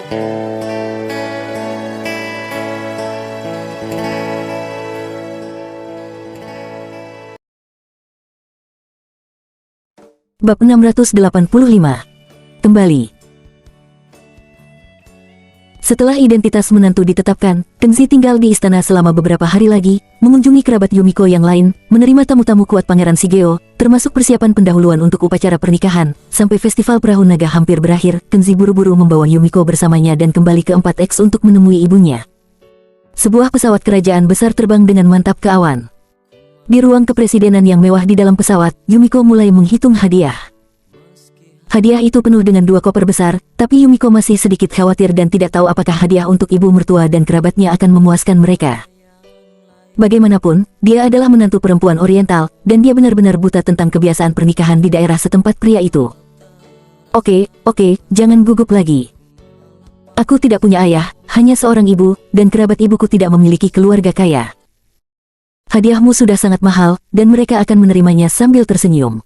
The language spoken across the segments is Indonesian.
Bab 685. Kembali. Setelah identitas menantu ditetapkan, Tengzi tinggal di istana selama beberapa hari lagi, mengunjungi kerabat Yumiko yang lain, menerima tamu-tamu kuat Pangeran Shigeo, termasuk persiapan pendahuluan untuk upacara pernikahan. Sampai festival perahu naga hampir berakhir, Tengzi buru-buru membawa Yumiko bersamanya dan kembali ke 4X untuk menemui ibunya. Sebuah pesawat kerajaan besar terbang dengan mantap ke awan. Di ruang kepresidenan yang mewah di dalam pesawat, Yumiko mulai menghitung hadiah. Hadiah itu penuh dengan 2 koper besar, tapi Yumiko masih sedikit khawatir dan tidak tahu apakah hadiah untuk ibu mertua dan kerabatnya akan memuaskan mereka. Bagaimanapun, dia adalah menantu perempuan Oriental, dan dia benar-benar buta tentang kebiasaan pernikahan di daerah setempat pria itu. Oke, jangan gugup lagi. Aku tidak punya ayah, hanya seorang ibu, dan kerabat ibuku tidak memiliki keluarga kaya. Hadiahmu sudah sangat mahal, dan mereka akan menerimanya sambil tersenyum.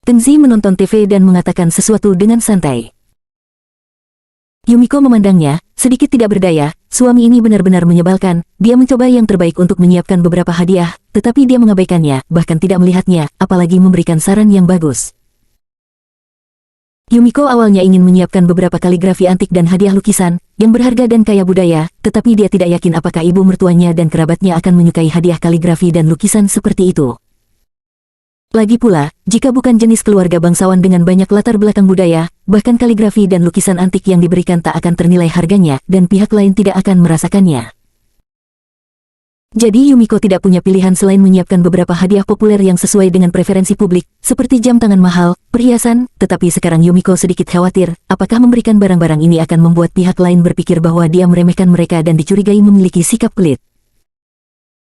Tengzi menonton TV dan mengatakan sesuatu dengan santai. Yumiko memandangnya, sedikit tidak berdaya. Suami ini benar-benar menyebalkan. Dia mencoba yang terbaik untuk menyiapkan beberapa hadiah, tetapi dia mengabaikannya, bahkan tidak melihatnya, apalagi memberikan saran yang bagus. Yumiko awalnya ingin menyiapkan beberapa kaligrafi antik dan hadiah lukisan yang berharga dan kaya budaya, tetapi dia tidak yakin apakah ibu mertuanya dan kerabatnya akan menyukai hadiah kaligrafi dan lukisan seperti itu. Lagi pula, jika bukan jenis keluarga bangsawan dengan banyak latar belakang budaya, bahkan kaligrafi dan lukisan antik yang diberikan tak akan ternilai harganya, dan pihak lain tidak akan merasakannya. Jadi Yumiko tidak punya pilihan selain menyiapkan beberapa hadiah populer yang sesuai dengan preferensi publik, seperti jam tangan mahal, perhiasan, tetapi sekarang Yumiko sedikit khawatir, apakah memberikan barang-barang ini akan membuat pihak lain berpikir bahwa dia meremehkan mereka dan dicurigai memiliki sikap pelit.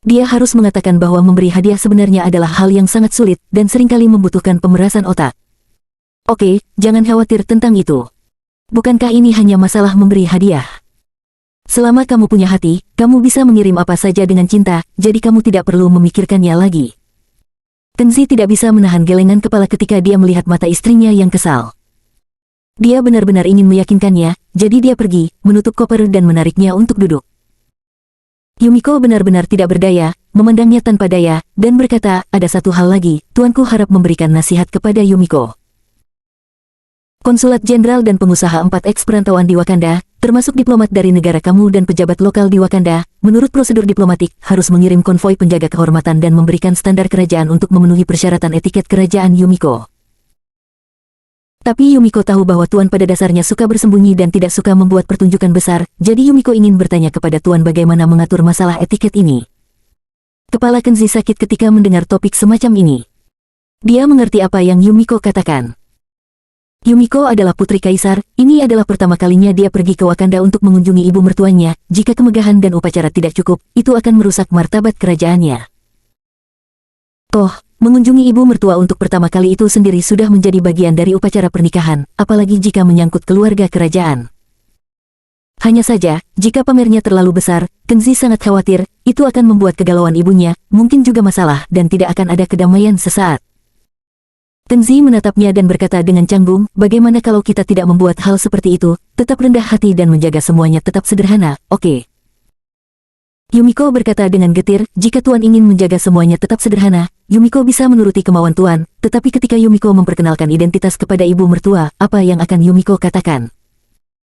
Dia harus mengatakan bahwa memberi hadiah sebenarnya adalah hal yang sangat sulit, dan seringkali membutuhkan pemerasan otak. Oke, jangan khawatir tentang itu. Bukankah ini hanya masalah memberi hadiah? Selama kamu punya hati, kamu bisa mengirim apa saja dengan cinta, jadi kamu tidak perlu memikirkannya lagi. Tengzi tidak bisa menahan gelengan kepala ketika dia melihat mata istrinya yang kesal. Dia benar-benar ingin meyakinkannya, jadi dia pergi, menutup koper dan menariknya untuk duduk. Yumiko benar-benar tidak berdaya, memandangnya tanpa daya, dan berkata, ada satu hal lagi, tuanku harap memberikan nasihat kepada Yumiko. Konsulat Jenderal dan pengusaha 4X perantauan di Wakanda, termasuk diplomat dari negara kamu dan pejabat lokal di Wakanda, menurut prosedur diplomatik, harus mengirim konvoi penjaga kehormatan dan memberikan standar kerajaan untuk memenuhi persyaratan etiket kerajaan Yumiko. Tapi Yumiko tahu bahwa Tuan pada dasarnya suka bersembunyi dan tidak suka membuat pertunjukan besar, jadi Yumiko ingin bertanya kepada Tuan bagaimana mengatur masalah etiket ini. Kepala Kenzi sakit ketika mendengar topik semacam ini. Dia mengerti apa yang Yumiko katakan. Yumiko adalah putri kaisar, ini adalah pertama kalinya dia pergi ke Wakanda untuk mengunjungi ibu mertuanya. Jika kemegahan dan upacara tidak cukup, itu akan merusak martabat kerajaannya. Mengunjungi ibu mertua untuk pertama kali itu sendiri sudah menjadi bagian dari upacara pernikahan, apalagi jika menyangkut keluarga kerajaan. Hanya saja, jika pamernya terlalu besar, Kenzi sangat khawatir, itu akan membuat kegalauan ibunya, mungkin juga masalah, dan tidak akan ada kedamaian sesaat. Kenzi menatapnya dan berkata dengan canggung, bagaimana kalau kita tidak membuat hal seperti itu, tetap rendah hati dan menjaga semuanya tetap sederhana, oke? Yumiko berkata dengan getir, jika Tuan ingin menjaga semuanya tetap sederhana, Yumiko bisa menuruti kemauan Tuan, tetapi ketika Yumiko memperkenalkan identitas kepada ibu mertua, apa yang akan Yumiko katakan?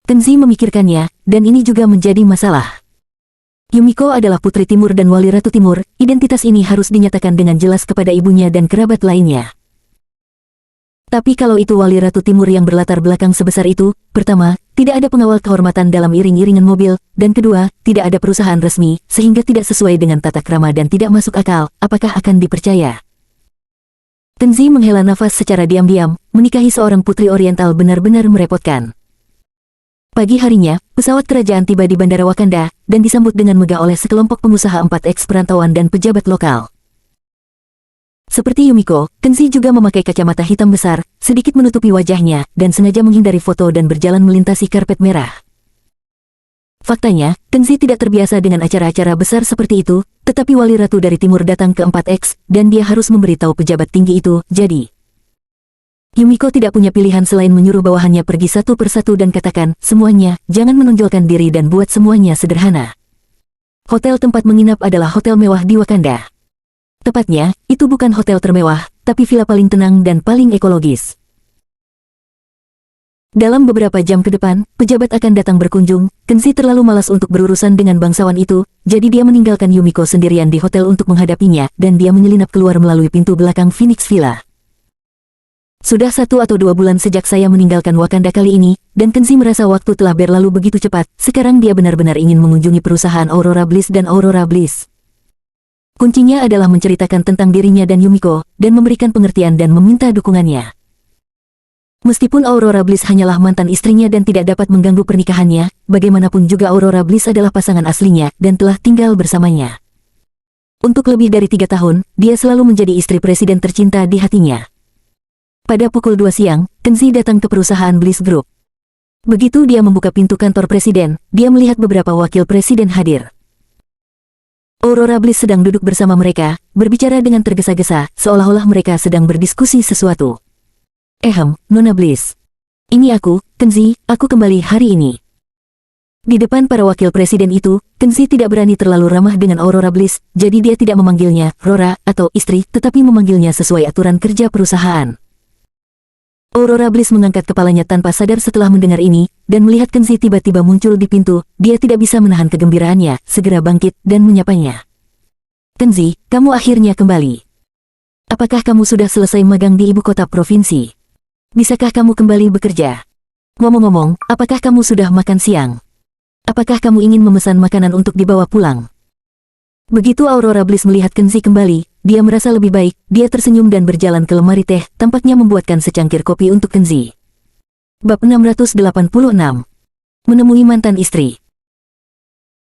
Kenzi memikirkannya, dan ini juga menjadi masalah. Yumiko adalah putri timur dan wali ratu timur, identitas ini harus dinyatakan dengan jelas kepada ibunya dan kerabat lainnya. Tapi kalau itu wali ratu timur yang berlatar belakang sebesar itu, pertama, tidak ada pengawal kehormatan dalam iring-iringan mobil, dan kedua, tidak ada perusahaan resmi, sehingga tidak sesuai dengan tata krama dan tidak masuk akal, apakah akan dipercaya? Kenzi menghela nafas secara diam-diam, menikahi seorang putri oriental benar-benar merepotkan. Pagi harinya, pesawat kerajaan tiba di Bandara Wakanda, dan disambut dengan megah oleh sekelompok pengusaha 4X perantauan dan pejabat lokal. Seperti Yumiko, Kenzi juga memakai kacamata hitam besar, sedikit menutupi wajahnya, dan sengaja menghindari foto dan berjalan melintasi karpet merah. Faktanya, Kenzi tidak terbiasa dengan acara-acara besar seperti itu, tetapi wali ratu dari timur datang ke 4X, dan dia harus memberitahu pejabat tinggi itu, jadi Yumiko tidak punya pilihan selain menyuruh bawahannya pergi satu persatu dan katakan, semuanya, jangan menonjolkan diri dan buat semuanya sederhana. Hotel tempat menginap adalah hotel mewah di Wakanda. Tepatnya, itu bukan hotel termewah, tapi villa paling tenang dan paling ekologis. Dalam beberapa jam ke depan, pejabat akan datang berkunjung. Kenzi terlalu malas untuk berurusan dengan bangsawan itu, jadi dia meninggalkan Yumiko sendirian di hotel untuk menghadapinya, dan dia menyelinap keluar melalui pintu belakang Phoenix Villa. Sudah 1 atau 2 bulan sejak saya meninggalkan Wakanda kali ini, dan Kenzi merasa waktu telah berlalu begitu cepat. Sekarang dia benar-benar ingin mengunjungi perusahaan Aurora Bliss dan Aurora Bliss. Kuncinya adalah menceritakan tentang dirinya dan Yumiko, dan memberikan pengertian dan meminta dukungannya. Meskipun Aurora Bliss hanyalah mantan istrinya dan tidak dapat mengganggu pernikahannya, bagaimanapun juga Aurora Bliss adalah pasangan aslinya dan telah tinggal bersamanya. Untuk lebih dari 3 tahun, dia selalu menjadi istri presiden tercinta di hatinya. Pada pukul 2 siang, Kenzi datang ke perusahaan Bliss Group. Begitu dia membuka pintu kantor presiden, dia melihat beberapa wakil presiden hadir. Aurora Bliss sedang duduk bersama mereka, berbicara dengan tergesa-gesa, seolah-olah mereka sedang berdiskusi sesuatu. Nona Bliss. Ini aku, Kenzi, aku kembali hari ini. Di depan para wakil presiden itu, Kenzi tidak berani terlalu ramah dengan Aurora Bliss, jadi dia tidak memanggilnya Rora atau istri, tetapi memanggilnya sesuai aturan kerja perusahaan. Aurora Bliss mengangkat kepalanya tanpa sadar setelah mendengar ini, dan melihat Kenzi tiba-tiba muncul di pintu, dia tidak bisa menahan kegembiraannya, segera bangkit dan menyapanya. Kenzi, kamu akhirnya kembali. Apakah kamu sudah selesai magang di ibu kota provinsi? Bisakah kamu kembali bekerja? Ngomong-ngomong, apakah kamu sudah makan siang? Apakah kamu ingin memesan makanan untuk dibawa pulang? Begitu Aurora Bliss melihat Kenzi kembali, dia merasa lebih baik, dia tersenyum dan berjalan ke lemari teh, tampaknya membuatkan secangkir kopi untuk Kenzi. Bab 686. Menemui mantan istri.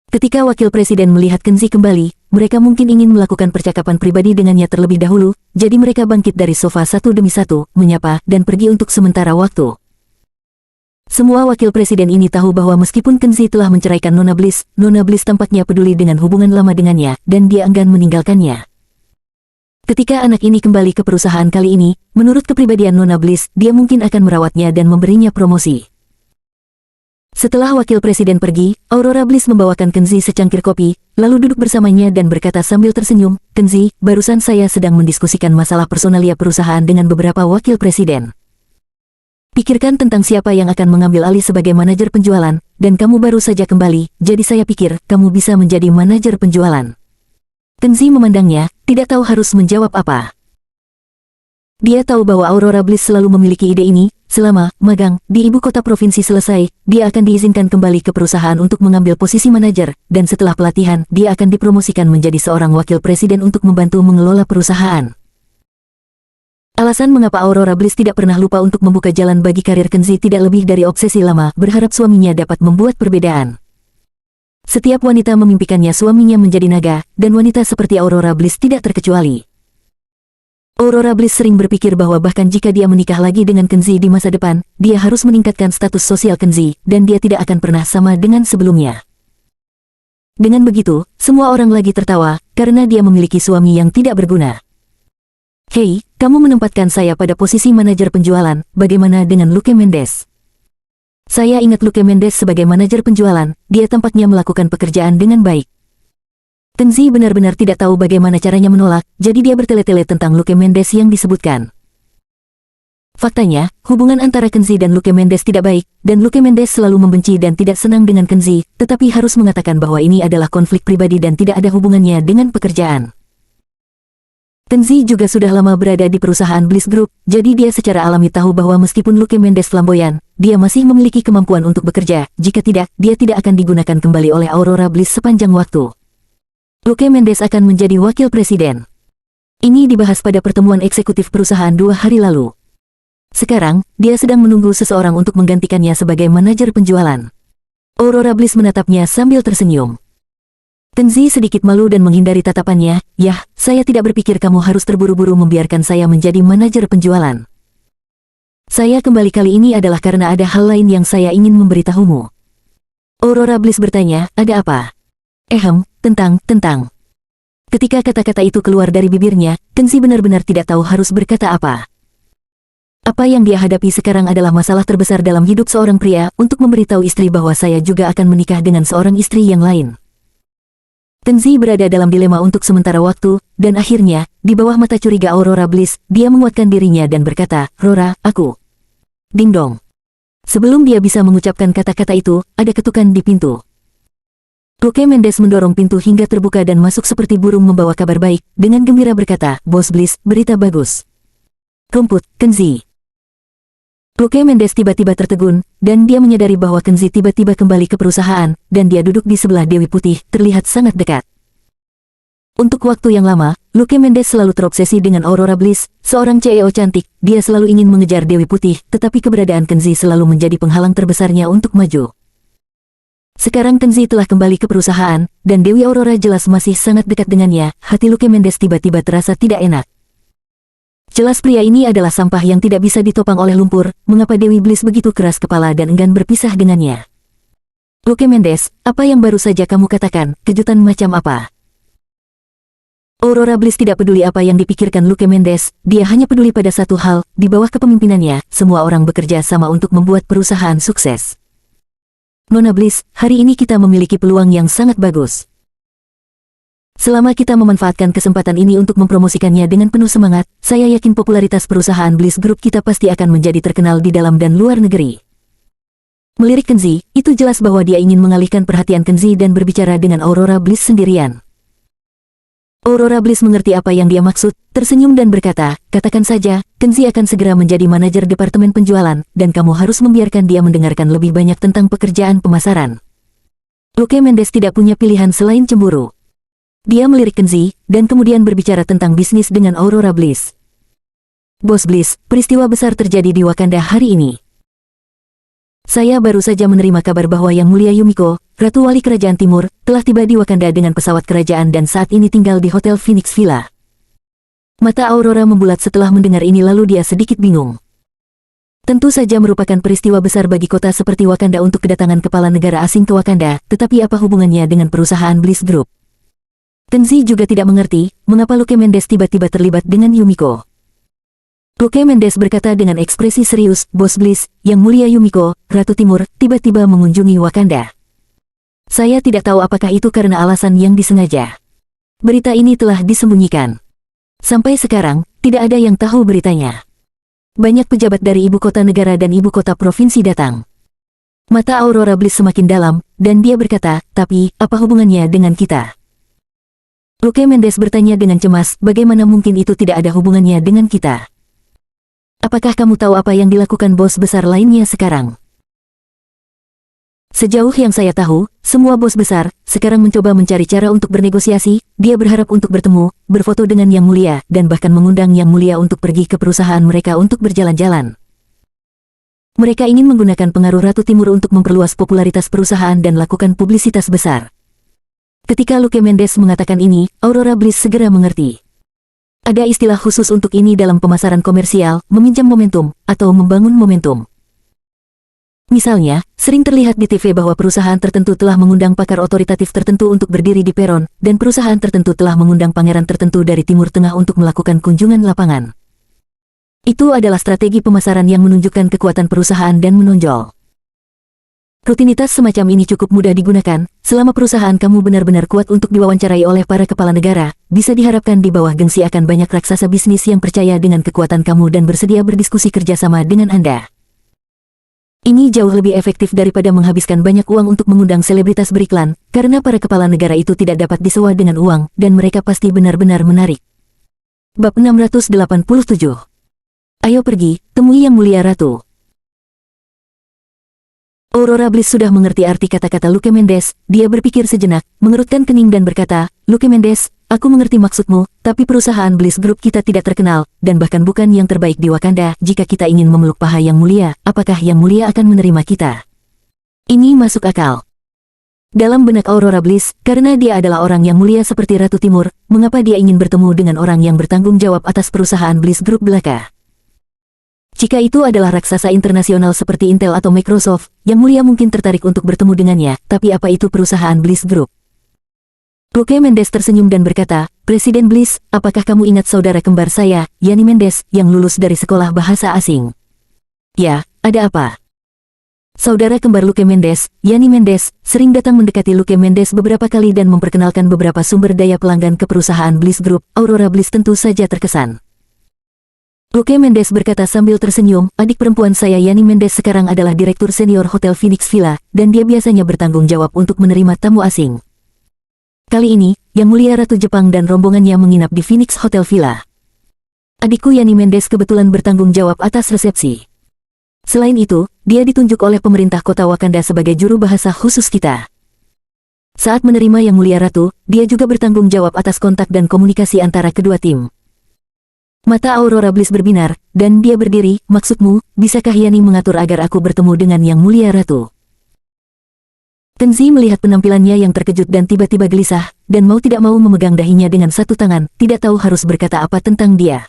Ketika wakil presiden melihat Kenzi kembali, mereka mungkin ingin melakukan percakapan pribadi dengannya terlebih dahulu, jadi mereka bangkit dari sofa satu demi satu, menyapa, dan pergi untuk sementara waktu. Semua wakil presiden ini tahu bahwa meskipun Kenzi telah menceraikan Nona Bliss tampaknya peduli dengan hubungan lama dengannya, dan dia enggan meninggalkannya. Ketika anak ini kembali ke perusahaan kali ini, menurut kepribadian Nona Bliss, dia mungkin akan merawatnya dan memberinya promosi. Setelah wakil presiden pergi, Aurora Bliss membawakan Kenzi secangkir kopi, lalu duduk bersamanya dan berkata sambil tersenyum, Kenzi, barusan saya sedang mendiskusikan masalah personalia perusahaan dengan beberapa wakil presiden. Pikirkan tentang siapa yang akan mengambil alih sebagai manajer penjualan, dan kamu baru saja kembali, jadi saya pikir kamu bisa menjadi manajer penjualan. Kenzi memandangnya, tidak tahu harus menjawab apa. Dia tahu bahwa Aurora Bliss selalu memiliki ide ini. Selama magang di ibu kota provinsi selesai, dia akan diizinkan kembali ke perusahaan untuk mengambil posisi manajer, dan setelah pelatihan, dia akan dipromosikan menjadi seorang wakil presiden untuk membantu mengelola perusahaan. Alasan mengapa Aurora Bliss tidak pernah lupa untuk membuka jalan bagi karir Kenzi tidak lebih dari obsesi lama, berharap suaminya dapat membuat perbedaan. Setiap wanita memimpikannya suaminya menjadi naga, dan wanita seperti Aurora Bliss tidak terkecuali. Aurora Bliss sering berpikir bahwa bahkan jika dia menikah lagi dengan Kenzi di masa depan, dia harus meningkatkan status sosial Kenzi, dan dia tidak akan pernah sama dengan sebelumnya. Dengan begitu, semua orang lagi tertawa, karena dia memiliki suami yang tidak berguna. Hei, kamu menempatkan saya pada posisi manajer penjualan, bagaimana dengan Luke Mendes? Saya ingat Luke Mendes sebagai manajer penjualan, dia tampaknya melakukan pekerjaan dengan baik. Kenzi benar-benar tidak tahu bagaimana caranya menolak, jadi dia bertele-tele tentang Luke Mendes yang disebutkan. Faktanya, hubungan antara Kenzi dan Luke Mendes tidak baik, dan Luke Mendes selalu membenci dan tidak senang dengan Kenzi, tetapi harus mengatakan bahwa ini adalah konflik pribadi dan tidak ada hubungannya dengan pekerjaan. Kenzi juga sudah lama berada di perusahaan Bliss Group, jadi dia secara alami tahu bahwa meskipun Luke Mendes flamboyan, dia masih memiliki kemampuan untuk bekerja, jika tidak, dia tidak akan digunakan kembali oleh Aurora Bliss sepanjang waktu. Luke Mendes akan menjadi wakil presiden. Ini dibahas pada pertemuan eksekutif perusahaan 2 hari lalu. Sekarang, dia sedang menunggu seseorang untuk menggantikannya sebagai manajer penjualan. Aurora Bliss menatapnya sambil tersenyum. Kenzi sedikit malu dan menghindari tatapannya, "Yah, saya tidak berpikir kamu harus terburu-buru membiarkan saya menjadi manajer penjualan. Saya kembali kali ini adalah karena ada hal lain yang saya ingin memberitahumu." Aurora Bliss bertanya, "Ada apa?" Tentang. Ketika kata-kata itu keluar dari bibirnya, Kenzi benar-benar tidak tahu harus berkata apa. Apa yang dia hadapi sekarang adalah masalah terbesar dalam hidup seorang pria untuk memberitahu istri bahwa saya juga akan menikah dengan seorang istri yang lain. Kenzi berada dalam dilema untuk sementara waktu, dan akhirnya, di bawah mata curiga Aurora Bliss, dia menguatkan dirinya dan berkata, "Rora, aku." Ding dong. Sebelum dia bisa mengucapkan kata-kata itu, ada ketukan di pintu. Luke Mendes mendorong pintu hingga terbuka dan masuk seperti burung membawa kabar baik, dengan gembira berkata, "Bos Bliss, berita bagus." Rumput, Kenzi. Luke Mendes tiba-tiba tertegun, dan dia menyadari bahwa Kenzi tiba-tiba kembali ke perusahaan, dan dia duduk di sebelah Dewi Putih, terlihat sangat dekat. Untuk waktu yang lama, Luke Mendes selalu terobsesi dengan Aurora Bliss, seorang CEO cantik. Dia selalu ingin mengejar Dewi Putih, tetapi keberadaan Kenzi selalu menjadi penghalang terbesarnya untuk maju. Sekarang Kenzi telah kembali ke perusahaan, dan Dewi Aurora jelas masih sangat dekat dengannya. Hati Luke Mendes tiba-tiba terasa tidak enak. Jelas pria ini adalah sampah yang tidak bisa ditopang oleh lumpur. Mengapa Dewi Bliss begitu keras kepala dan enggan berpisah dengannya? Luke Mendes, apa yang baru saja kamu katakan? Kejutan macam apa? Aurora Bliss tidak peduli apa yang dipikirkan Luke Mendes. Dia hanya peduli pada satu hal, di bawah kepemimpinannya, semua orang bekerja sama untuk membuat perusahaan sukses. Nona Bliss, hari ini kita memiliki peluang yang sangat bagus. Selama kita memanfaatkan kesempatan ini untuk mempromosikannya dengan penuh semangat, saya yakin popularitas perusahaan Bliss Group kita pasti akan menjadi terkenal di dalam dan luar negeri. Melirik Kenzi, itu jelas bahwa dia ingin mengalihkan perhatian Kenzi dan berbicara dengan Aurora Bliss sendirian. Aurora Bliss mengerti apa yang dia maksud, tersenyum dan berkata, "Katakan saja, Kenzi akan segera menjadi manajer departemen penjualan, dan kamu harus membiarkan dia mendengarkan lebih banyak tentang pekerjaan pemasaran." Luke Mendes tidak punya pilihan selain cemburu. Dia melirik Kenzi, dan kemudian berbicara tentang bisnis dengan Aurora Bliss. "Bos Bliss, peristiwa besar terjadi di Wakanda hari ini. Saya baru saja menerima kabar bahwa Yang Mulia Yumiko, Ratu Wali Kerajaan Timur, telah tiba di Wakanda dengan pesawat kerajaan dan saat ini tinggal di Hotel Phoenix Villa." Mata Aurora membulat setelah mendengar ini lalu dia sedikit bingung. Tentu saja merupakan peristiwa besar bagi kota seperti Wakanda untuk kedatangan kepala negara asing ke Wakanda, tetapi apa hubungannya dengan perusahaan Bliss Group? Kenzi juga tidak mengerti, mengapa Luke Mendes tiba-tiba terlibat dengan Yumiko. Luke Mendes berkata dengan ekspresi serius, "Bos Bliss, Yang Mulia Yumiko, Ratu Timur, tiba-tiba mengunjungi Wakanda. Saya tidak tahu apakah itu karena alasan yang disengaja. Berita ini telah disembunyikan. Sampai sekarang, tidak ada yang tahu beritanya. Banyak pejabat dari ibu kota negara dan ibu kota provinsi datang." Mata Aurora Bliss semakin dalam, dan dia berkata, "Tapi, apa hubungannya dengan kita?" Luke Mendes bertanya dengan cemas, "Bagaimana mungkin itu tidak ada hubungannya dengan kita? Apakah kamu tahu apa yang dilakukan bos besar lainnya sekarang?" "Sejauh yang saya tahu, semua bos besar sekarang mencoba mencari cara untuk bernegosiasi. Dia berharap untuk bertemu, berfoto dengan Yang Mulia, dan bahkan mengundang Yang Mulia untuk pergi ke perusahaan mereka untuk berjalan-jalan. Mereka ingin menggunakan pengaruh Ratu Timur untuk memperluas popularitas perusahaan dan lakukan publisitas besar." Ketika Luke Mendes mengatakan ini, Aurora Bliss segera mengerti. Ada istilah khusus untuk ini dalam pemasaran komersial, meminjam momentum, atau membangun momentum. Misalnya, sering terlihat di TV bahwa perusahaan tertentu telah mengundang pakar otoritatif tertentu untuk berdiri di peron, dan perusahaan tertentu telah mengundang pangeran tertentu dari Timur Tengah untuk melakukan kunjungan lapangan. Itu adalah strategi pemasaran yang menunjukkan kekuatan perusahaan dan menonjol. Rutinitas semacam ini cukup mudah digunakan, selama perusahaan kamu benar-benar kuat untuk diwawancarai oleh para kepala negara, bisa diharapkan di bawah gengsi akan banyak raksasa bisnis yang percaya dengan kekuatan kamu dan bersedia berdiskusi kerjasama dengan Anda. Ini jauh lebih efektif daripada menghabiskan banyak uang untuk mengundang selebritas beriklan, karena para kepala negara itu tidak dapat disewa dengan uang, dan mereka pasti benar-benar menarik. Bab 687. Ayo pergi, temui Yang Mulia Ratu. Aurora Bliss sudah mengerti arti kata-kata Luke Mendes. Dia berpikir sejenak, mengerutkan kening dan berkata, "Luke Mendes, aku mengerti maksudmu, tapi perusahaan Bliss Group kita tidak terkenal, dan bahkan bukan yang terbaik di Wakanda. Jika kita ingin memeluk paha Yang Mulia, apakah Yang Mulia akan menerima kita?" Ini masuk akal. Dalam benak Aurora Bliss, karena dia adalah orang yang mulia seperti Ratu Timur, mengapa dia ingin bertemu dengan orang yang bertanggung jawab atas perusahaan Bliss Group belaka? Jika itu adalah raksasa internasional seperti Intel atau Microsoft, Yang Mulia mungkin tertarik untuk bertemu dengannya, tapi apa itu perusahaan Bliss Group? Luke Mendes tersenyum dan berkata, Presiden Bliss, apakah kamu ingat saudara kembar saya, Yani Mendes, yang lulus dari sekolah bahasa asing? Ya, ada apa? Saudara kembar Luke Mendes, Yani Mendes, sering datang mendekati Luke Mendes beberapa kali dan memperkenalkan beberapa sumber daya pelanggan ke perusahaan Bliss Group. Aurora Bliss tentu saja terkesan. Luke Mendes berkata sambil tersenyum, adik perempuan saya Yani Mendes sekarang adalah direktur senior Hotel Phoenix Villa, dan dia biasanya bertanggung jawab untuk menerima tamu asing. Kali ini, Yang Mulia Ratu Jepang dan rombongannya menginap di Phoenix Hotel Villa. Adikku Yani Mendes kebetulan bertanggung jawab atas resepsi. Selain itu, dia ditunjuk oleh pemerintah kota Wakanda sebagai juru bahasa khusus kita. Saat menerima Yang Mulia Ratu, dia juga bertanggung jawab atas kontak dan komunikasi antara kedua tim. Mata Aurora Bliss berbinar, dan dia berdiri, maksudmu, bisakah Yani mengatur agar aku bertemu dengan Yang Mulia Ratu? Kenzi melihat penampilannya yang terkejut dan tiba-tiba gelisah, dan mau tidak mau memegang dahinya dengan satu tangan, tidak tahu harus berkata apa tentang dia.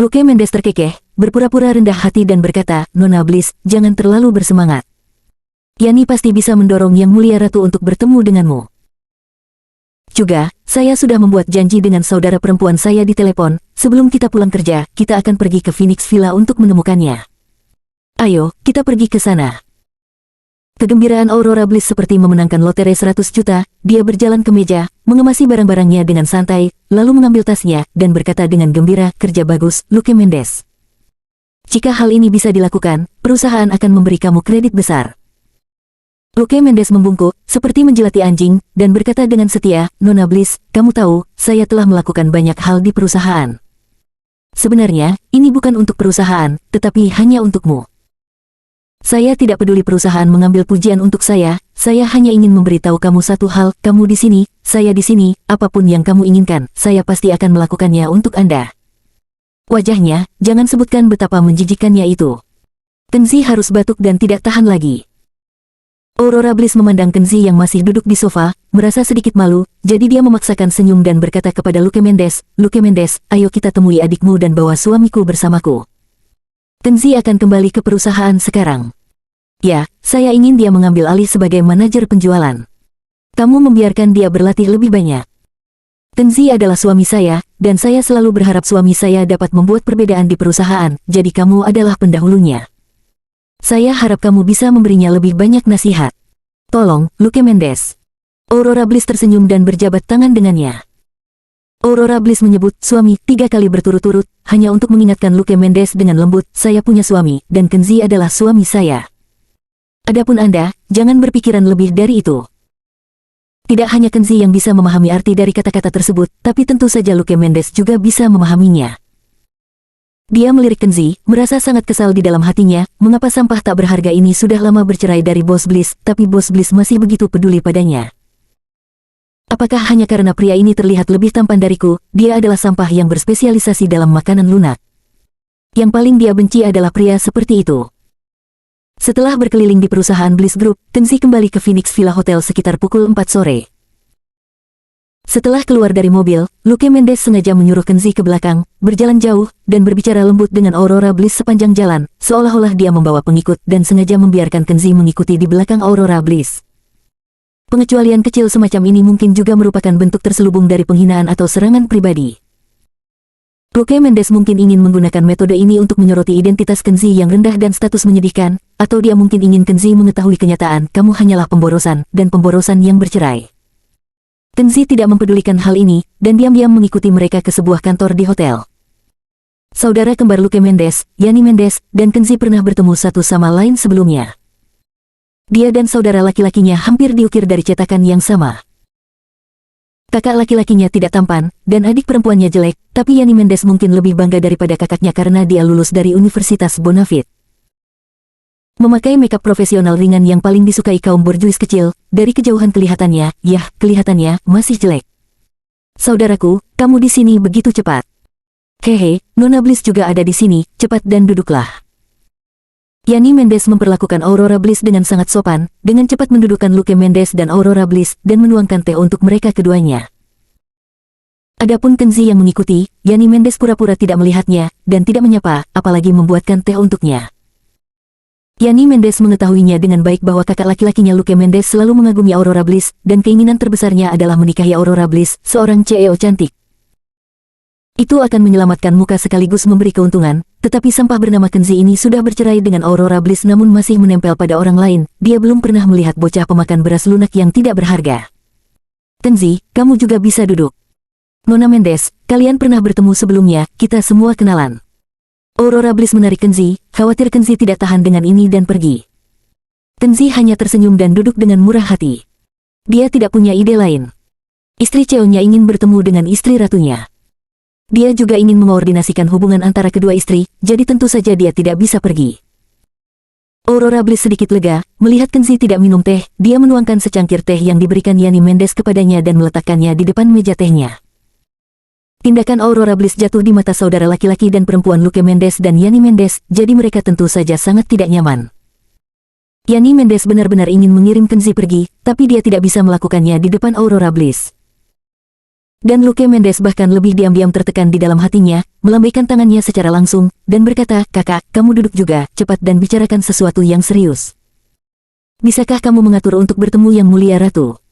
Luke Mendes terkekeh, berpura-pura rendah hati dan berkata, Nona Bliss, jangan terlalu bersemangat. Yani pasti bisa mendorong Yang Mulia Ratu untuk bertemu denganmu. Juga, saya sudah membuat janji dengan saudara perempuan saya di telepon, sebelum kita pulang kerja, kita akan pergi ke Phoenix Villa untuk menemukannya. Ayo, kita pergi ke sana. Kegembiraan Aurora Bliss seperti memenangkan lotre 100 juta, dia berjalan ke meja, mengemasi barang-barangnya dengan santai, lalu mengambil tasnya, dan berkata dengan gembira, kerja bagus, Luke Mendes. Jika hal ini bisa dilakukan, perusahaan akan memberi kamu kredit besar. Luke Mendes membungkuk, seperti menjilati anjing, dan berkata dengan setia, Nona Bliss, kamu tahu, saya telah melakukan banyak hal di perusahaan. Sebenarnya, ini bukan untuk perusahaan, tetapi hanya untukmu. Saya tidak peduli perusahaan mengambil pujian untuk saya hanya ingin memberitahu kamu satu hal, kamu di sini, saya di sini, apapun yang kamu inginkan, saya pasti akan melakukannya untuk Anda. Wajahnya, jangan sebutkan betapa menjijikannya itu. Kenzi harus batuk dan tidak tahan lagi. Aurora Bliss memandang Kenzi yang masih duduk di sofa, merasa sedikit malu, jadi dia memaksakan senyum dan berkata kepada Luke Mendes, ayo kita temui adikmu dan bawa suamiku bersamaku. Kenzi akan kembali ke perusahaan sekarang. Ya, saya ingin dia mengambil alih sebagai manajer penjualan. Kamu membiarkan dia berlatih lebih banyak. Kenzi adalah suami saya, dan saya selalu berharap suami saya dapat membuat perbedaan di perusahaan, jadi kamu adalah pendahulunya. Saya harap kamu bisa memberinya lebih banyak nasihat. Tolong, Luke Mendes. Aurora Bliss tersenyum dan berjabat tangan dengannya. Aurora Bliss menyebut suami 3 kali berturut-turut, hanya untuk mengingatkan Luke Mendes dengan lembut, saya punya suami, dan Kenzi adalah suami saya. Adapun Anda, jangan berpikiran lebih dari itu. Tidak hanya Kenzi yang bisa memahami arti dari kata-kata tersebut, tapi tentu saja Luke Mendes juga bisa memahaminya. Dia melirik Kenzi, merasa sangat kesal di dalam hatinya, mengapa sampah tak berharga ini sudah lama bercerai dari Bos Bliss, tapi Bos Bliss masih begitu peduli padanya. Apakah hanya karena pria ini terlihat lebih tampan dariku, dia adalah sampah yang berspesialisasi dalam makanan lunak. Yang paling dia benci adalah pria seperti itu. Setelah berkeliling di perusahaan Bliss Group, Kenzi kembali ke Phoenix Villa Hotel sekitar pukul 4 sore. Setelah keluar dari mobil, Luke Mendes sengaja menyuruh Kenzi ke belakang, berjalan jauh, dan berbicara lembut dengan Aurora Bliss sepanjang jalan, seolah-olah dia membawa pengikut dan sengaja membiarkan Kenzi mengikuti di belakang Aurora Bliss. Pengecualian kecil semacam ini mungkin juga merupakan bentuk terselubung dari penghinaan atau serangan pribadi. Luke Mendes mungkin ingin menggunakan metode ini untuk menyoroti identitas Kenzi yang rendah dan status menyedihkan, atau dia mungkin ingin Kenzi mengetahui kenyataan, kamu hanyalah pemborosan, dan pemborosan yang bercerai. Kenzi tidak mempedulikan hal ini, dan diam-diam mengikuti mereka ke sebuah kantor di hotel. Saudara kembar Luke Mendes, Yani Mendes, dan Kenzi pernah bertemu satu sama lain sebelumnya. Dia dan saudara laki-lakinya hampir diukir dari cetakan yang sama. Kakak laki-lakinya tidak tampan, dan adik perempuannya jelek, tapi Yani Mendes mungkin lebih bangga daripada kakaknya karena dia lulus dari Universitas Bonafide. Memakai makeup profesional ringan yang paling disukai kaum borjuis kecil, dari kejauhan kelihatannya, kelihatannya masih jelek. Saudaraku, kamu di sini begitu cepat. Hehe, Nona Bliss juga ada di sini, cepat dan duduklah. Yani Mendes memperlakukan Aurora Bliss dengan sangat sopan, dengan cepat mendudukkan Luke Mendes dan Aurora Bliss, dan menuangkan teh untuk mereka keduanya. Adapun Kenzi yang mengikuti, Yani Mendes pura-pura tidak melihatnya, dan tidak menyapa, apalagi membuatkan teh untuknya. Yani Mendes mengetahuinya dengan baik bahwa kakak laki-lakinya Luke Mendes selalu mengagumi Aurora Bliss, dan keinginan terbesarnya adalah menikahi Aurora Bliss, seorang CEO cantik. Itu akan menyelamatkan muka sekaligus memberi keuntungan, tetapi sampah bernama Kenzi ini sudah bercerai dengan Aurora Bliss namun masih menempel pada orang lain. Dia belum pernah melihat bocah pemakan beras lunak yang tidak berharga. Kenzi, kamu juga bisa duduk. Nona Mendes, kalian pernah bertemu sebelumnya, kita semua kenalan. Aurora Bliss menarik Kenzi, khawatir Kenzi tidak tahan dengan ini dan pergi. Kenzi hanya tersenyum dan duduk dengan murah hati. Dia tidak punya ide lain. Istri Cheonnya ingin bertemu dengan istri ratunya. Dia juga ingin mengordinasikan hubungan antara kedua istri, jadi tentu saja dia tidak bisa pergi. Aurora Bliss sedikit lega, melihat Kenzi tidak minum teh, dia menuangkan secangkir teh yang diberikan Yani Mendes kepadanya dan meletakkannya di depan meja tehnya. Tindakan Aurora Bliss jatuh di mata saudara laki-laki dan perempuan Luke Mendes dan Yani Mendes, jadi mereka tentu saja sangat tidak nyaman. Yani Mendes benar-benar ingin mengirim Kenzi pergi, tapi dia tidak bisa melakukannya di depan Aurora Bliss. Dan Luke Mendes bahkan lebih diam-diam tertekan di dalam hatinya, melambaikan tangannya secara langsung, dan berkata, "Kakak, kamu duduk juga, cepat dan bicarakan sesuatu yang serius. Bisakah kamu mengatur untuk bertemu Yang Mulia Ratu?"